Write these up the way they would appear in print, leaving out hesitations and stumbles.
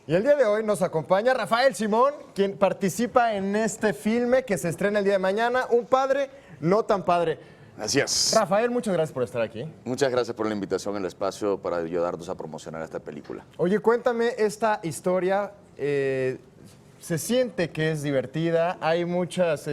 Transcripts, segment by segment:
Y el día de hoy nos acompaña Rafael Simón, quien participa en este filme que se estrena el día de mañana, Un padre no tan padre. Así es. Rafael, muchas gracias por estar aquí. Muchas gracias por la invitación al espacio para ayudarnos a promocionar esta película. Oye, cuéntame esta historia. Se siente que es divertida, hay muchas...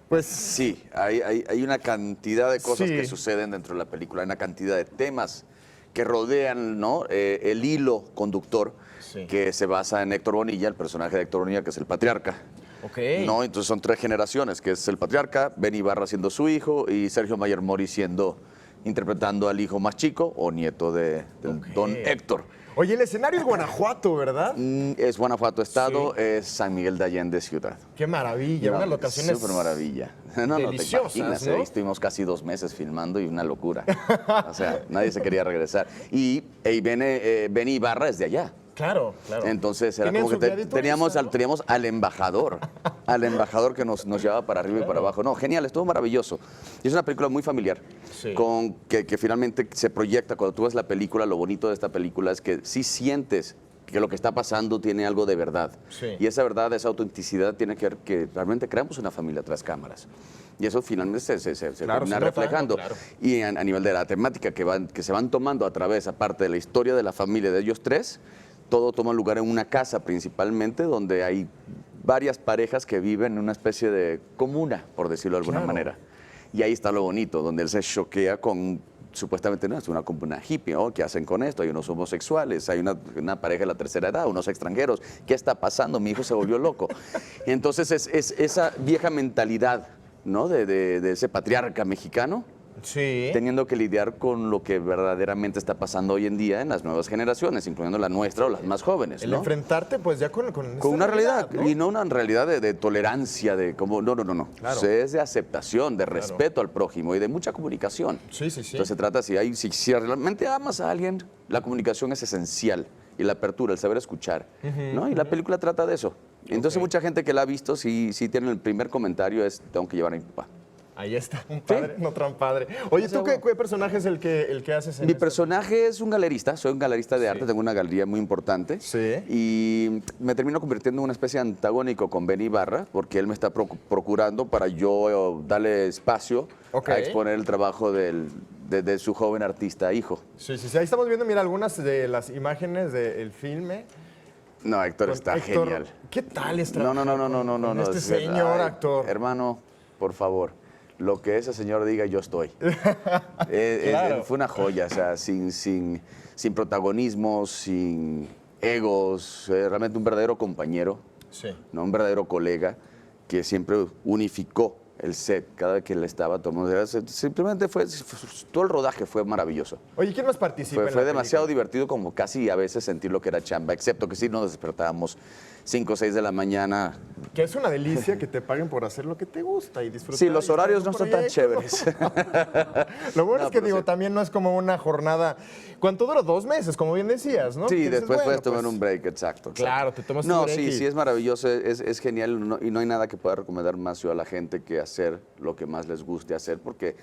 pues Sí, hay una cantidad de cosas Sí. que suceden dentro de la película, hay una cantidad de temas que rodean, ¿no? El hilo conductor Sí. que se basa en Héctor Bonilla, el personaje de Héctor Bonilla, que es el patriarca. Ok. ¿No? Entonces son tres generaciones, que es el patriarca, Benny Ibarra siendo su hijo y Sergio Mayer Mori interpretando al hijo más chico o nieto de Ok. don Héctor. Oye, el escenario es Guanajuato, ¿verdad? Es Guanajuato Estado, Sí. es San Miguel de Allende ciudad. Qué maravilla, No, unas locaciones súper maravilla. No, deliciosas, te imaginas, ¿no? ahí estuvimos casi 2 meses filmando y una locura. O sea, nadie se quería regresar. Y Benny Ibarra es de allá. Claro, claro. Entonces era Tenían como su que viadito teníamos extra, ¿no? al embajador que nos llevaba para arriba y para abajo. No, genial, estuvo maravilloso. Y es una película muy familiar, Sí. que finalmente se proyecta. Cuando tú ves la película, lo bonito de esta película es que sí sientes que lo que está pasando tiene algo de verdad. Sí. Y esa verdad, esa autenticidad tiene que ver que realmente creamos una familia tras cámaras. Y eso finalmente se Claro, termina se nota, reflejando. claro. Y a nivel de la temática que se van tomando a través, aparte de la historia de la familia de ellos tres, todo toma lugar en una casa principalmente, donde hay varias parejas que viven en una especie de comuna, por decirlo de alguna Claro. manera. Y ahí está lo bonito, donde él se choquea con, supuestamente, no, es una comuna hippie, ¿no? ¿Qué hacen con esto? Hay unos homosexuales, hay una pareja de la tercera edad, unos extranjeros. ¿Qué está pasando? Mi hijo se volvió loco. Y entonces es esa vieja mentalidad, ¿no? de ese patriarca mexicano, Sí. teniendo que lidiar con lo que verdaderamente está pasando hoy en día en las nuevas generaciones, incluyendo la nuestra o las más jóvenes, El ¿no? enfrentarte pues ya con Con una realidad, ¿no? y no una realidad de tolerancia, de como, no. Claro. Es de aceptación, de respeto al prójimo y de mucha comunicación. Sí, sí, sí. Entonces se trata, si realmente amas a alguien, la comunicación es esencial, y la apertura, el saber escuchar, ¿no? Y la película trata de eso. Entonces Ok. mucha gente que la ha visto, sí tiene el primer comentario es, tengo que llevar a mi papá. Ahí está, un padre, no tan padre. Oye, ¿tú qué personaje es el que haces en Mi esta? personaje es un galerista, soy un galerista de arte, tengo una galería muy importante. Sí. Y me termino convirtiendo en una especie de antagónico con Benny Ibarra, porque él me está procurando para yo darle espacio Ok. a exponer el trabajo de su joven artista hijo. Sí, sí, sí. Ahí estamos viendo, mira, algunas de las imágenes del filme. No, Héctor Con está Héctor. genial. ¿Qué tal es No, trabajar con este es- señor ay, actor? Hermano, por favor, lo que ese señor diga, yo estoy. Claro. Fue una joya, o sea, sin protagonismos, sin egos, realmente un verdadero compañero, Sí. ¿no? Un verdadero colega que siempre unificó el set cada vez que él estaba tomando. Simplemente todo el rodaje fue maravilloso. Oye, ¿quién más participa en Fue la demasiado película? divertido como casi a veces sentir lo que era chamba, excepto que sí nos despertábamos 5 o 6 de la mañana. Que es una delicia que te paguen por hacer lo que te gusta y disfrutar. Sí, los y estar horarios en no un están tan proyecto. chéveres. Lo bueno No, es que, pero digo, sí. también no es como una jornada... ¿Cuánto duró? 2 meses, como bien decías, ¿no? Sí, Que dices, después puedes bueno, tomar un break, exacto. Claro, te tomas tu No, break sí, y- sí, es maravilloso, es genial y no hay nada que pueda recomendar más yo a la gente que hacer lo que más les guste hacer, porque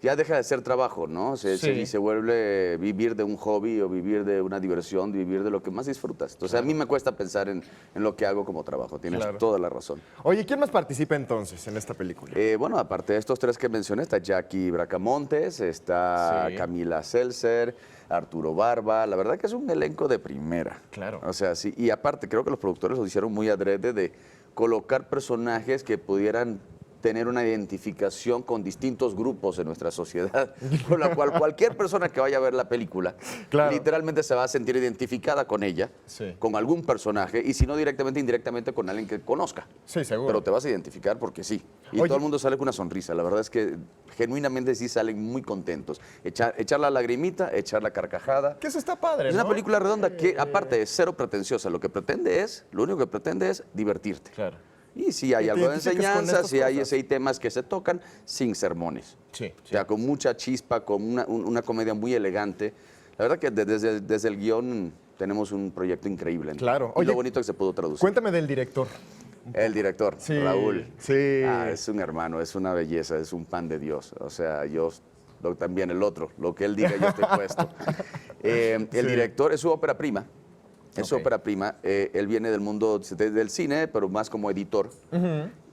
ya deja de ser trabajo, ¿no? Sí. Se vuelve vivir de un hobby o vivir de una diversión, vivir de lo que más disfrutas. Entonces a mí me cuesta pensar en lo que hago como trabajo, tienes Claro. toda la razón. Oye, ¿quién más participa entonces en esta película? Bueno, aparte de estos tres que mencioné, está Jackie Bracamontes, está Sí. Camila Seltzer, Arturo Barba. La verdad que es un elenco de primera. Claro. O sea, sí. Y aparte, creo que los productores lo hicieron muy adrede de colocar personajes que pudieran tener una identificación con distintos grupos en nuestra sociedad, con la cual cualquier persona que vaya a ver la película Claro. literalmente se va a sentir identificada con ella, Sí. con algún personaje, y si no directamente, indirectamente con alguien que conozca. Sí, seguro. Pero te vas a identificar porque sí. Y Oye. todo el mundo sale con una sonrisa. La verdad es que genuinamente sí salen muy contentos. Echar la lagrimita, echar la carcajada. Que eso está padre, Es una ¿no? película redonda que, aparte, es cero pretenciosa. Lo único que pretende es divertirte. Claro. Y si hay Que te algo de identifiques con enseñanza, estas si cosas. hay temas que se tocan, sin sermones. Sí, O sea, con mucha chispa, con una comedia muy elegante. La verdad que desde el guión tenemos un proyecto increíble. Claro. Y Oye, lo bonito que se pudo traducir. Cuéntame del director. El director, Sí, Raúl. sí. Es un hermano, es una belleza, es un pan de Dios. O sea, también el otro, lo que él diga yo estoy puesto. El Sí. director es su ópera prima. Es Ok. ópera prima. Él viene del mundo del cine, pero más como editor.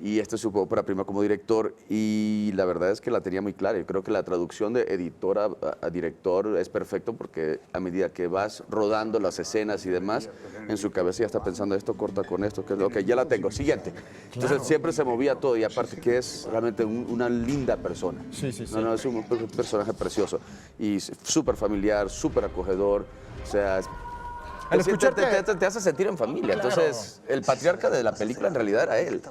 Y esta es su ópera prima como director. Y la verdad es que la tenía muy clara. Yo creo que la traducción de editor a director es perfecto porque a medida que vas rodando las escenas y demás, en su cabeza ya está pensando esto corta con esto, que es lo que ya la tengo. Siguiente. Entonces siempre se movía todo y aparte que es realmente una linda persona. Sí, sí, sí. No, es un personaje precioso y súper familiar, súper acogedor. O sea, Al escuchar te hace sentir en familia. Claro. Entonces, el patriarca de la película en realidad era él.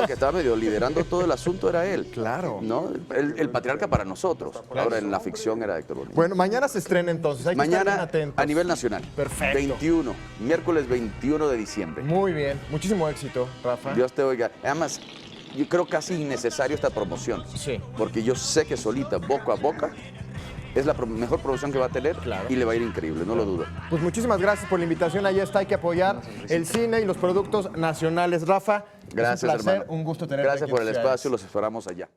Que estaba medio liderando todo el asunto era él. Claro. ¿No? El patriarca para nosotros. Ahora en la ficción era Héctor Bonilla. Bueno, mañana se estrena entonces. Hay que estar bien Mañana atentos. a nivel nacional. Perfecto. 21, miércoles 21 de diciembre. Muy bien. Muchísimo éxito, Rafa. Dios te oiga. Además, yo creo casi innecesario esta promoción. Sí. Porque yo sé que solita, boca a boca, es la mejor producción que va a tener Claro. y le va a ir increíble, no lo dudo. Pues muchísimas gracias por la invitación. Ahí está, hay que apoyar el cine y los productos nacionales. Rafa, Gracias, es un placer, hermano. un gusto tenerte Gracias aquí por en el Sociedades. espacio, los esperamos allá.